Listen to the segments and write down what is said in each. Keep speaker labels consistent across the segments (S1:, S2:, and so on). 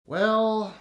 S1: Well...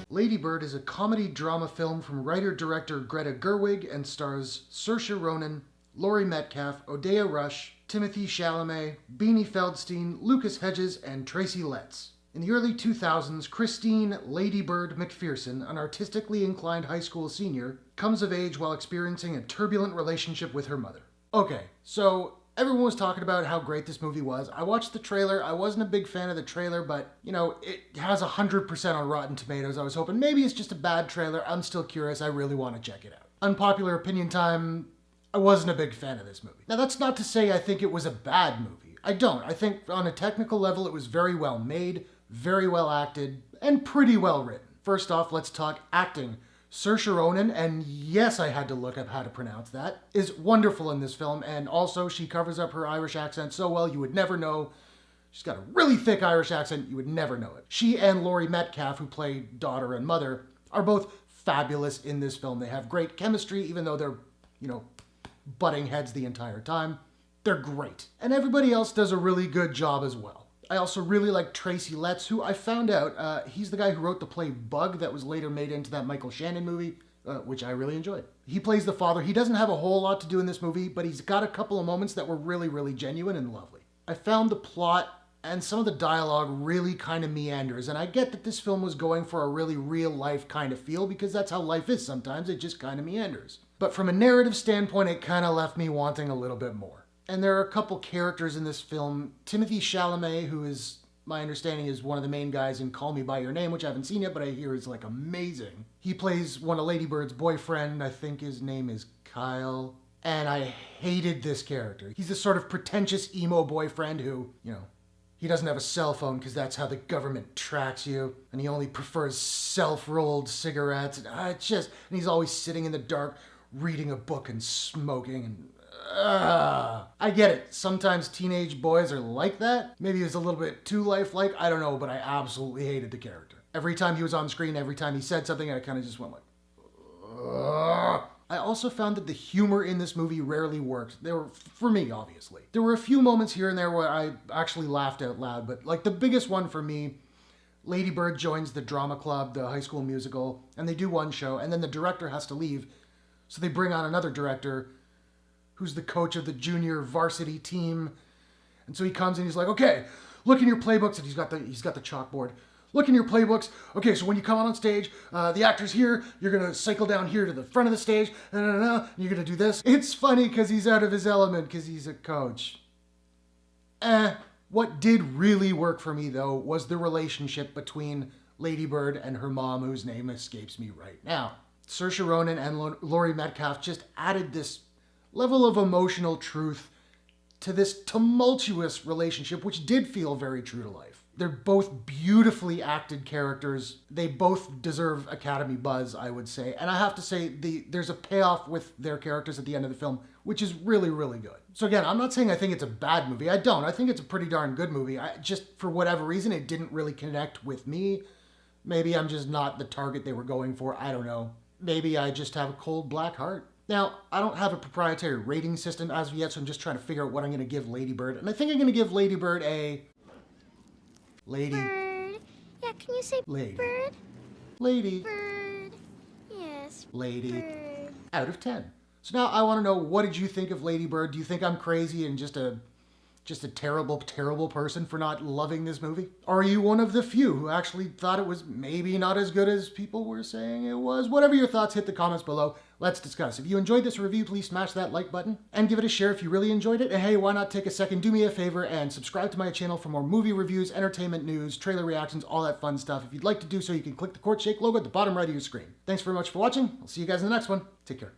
S1: Lady Bird is a comedy-drama film from writer-director Greta Gerwig and stars Saoirse Ronan, Laurie Metcalf, Odeya Rush, Timothee Chalamet, Beanie Feldstein, Hedges and Tracy Letts. In the early 2000s, Christine Lady Bird Macpherson, an artistically inclined high school senior, comes of age while experiencing a turbulent relationship with her mother. Okay, so everyone was talking about how great this movie was. I watched the trailer. I wasn't a big fan of the trailer, but, you know, it has 100% on Rotten Tomatoes. I was hoping maybe it's just a bad trailer. I'm still curious. I really want to check it out. Unpopular opinion time, I wasn't a big fan of this movie. Now, that's not to say I think it was a bad movie. I don't. I think on a technical level, it was very well made, very well acted, and pretty well written. First off, let's talk acting. Saoirse Ronan, and yes, I had to look up how to pronounce that, is wonderful in this film, and also she covers up her Irish accent so well you would never know. She's got a really thick Irish accent, you would never know it. She and Laurie Metcalf, who play daughter and mother, are both fabulous in this film. They have great chemistry, even though they're, you know, butting heads the entire time. They're great. And everybody else does a really good job as well. I also really like Tracy Letts, who I found out, he's the guy who wrote the play Bug that was later made into that Michael Shannon movie, which I really enjoyed. He plays the father. He doesn't have a whole lot to do in this movie, but he's got a couple of moments that were really, really genuine and lovely. I found the plot and some of the dialogue really kind of meanders, and I get that this film was going for a really real-life kind of feel because that's how life is sometimes. It just kind of meanders. But from a narrative standpoint, it kind of left me wanting a little bit more. And there are a couple characters in this film. Timothee Chalamet, who is, my understanding, is one of the main guys in Call Me By Your Name, which I haven't seen yet, but I hear is like amazing. He plays one of Lady Bird's boyfriend. I think his name is Kyle. And I hated this character. He's this sort of pretentious emo boyfriend who, you know, he doesn't have a cell phone because that's how the government tracks you. And he only prefers self-rolled cigarettes. And he's always sitting in the dark, reading a book and smoking and... I get it. Sometimes teenage boys are like that. Maybe he was a little bit too lifelike. I don't know, but I absolutely hated the character. Every time he was on screen, every time he said something, I kind of just went like, ugh. I also found that the humor in this movie rarely worked. For me, obviously. There were a few moments here and there where I actually laughed out loud, but like the biggest one for me, Lady Bird joins the drama club, the high school musical, and they do one show, and then the director has to leave, so they bring on another director who's the coach of the junior varsity team. And so he comes and he's like, okay, look in your playbooks. And he's got the chalkboard. Look in your playbooks. Okay, so when you come on stage, the actor's here. You're going to cycle down here to the front of the stage. And you're going to do this. It's funny because he's out of his element because he's a coach. What did really work for me, though, was the relationship between Lady Bird and her mom, whose name escapes me right now. Saoirse Ronan and Laurie Metcalf just added this level of emotional truth to this tumultuous relationship, which did feel very true to life. They're both beautifully acted characters. They both deserve Academy buzz, I would say. And I have to say, there's a payoff with their characters at the end of the film, which is really, really good. So again, I'm not saying I think it's a bad movie. I don't. I think it's a pretty darn good movie. Just for whatever reason, it didn't really connect with me. Maybe I'm just not the target they were going for. I don't know. Maybe I just have a cold black heart. Now, I don't have a proprietary rating system as of yet, so I'm just trying to figure out what I'm going to give Lady Bird. And I think I'm going to give Lady Bird a... Lady.
S2: Bird. Yeah, can you say
S1: Lady.
S2: bird?
S1: Lady.
S2: Bird. Yes.
S1: Lady.
S2: Bird.
S1: Out of 10. So now I want to know, what did you think of Lady Bird? Do you think I'm crazy and just a terrible, terrible person for not loving this movie? Are you one of the few who actually thought it was maybe not as good as people were saying it was? Whatever your thoughts, hit the comments below. Let's discuss. If you enjoyed this review, please smash that like button and give it a share if you really enjoyed it. And hey, why not take a second, do me a favor and subscribe to my channel for more movie reviews, entertainment news, trailer reactions, all that fun stuff. If you'd like to do so, you can click the Courtshake logo at the bottom right of your screen. Thanks very much for watching. I'll see you guys in the next one. Take care.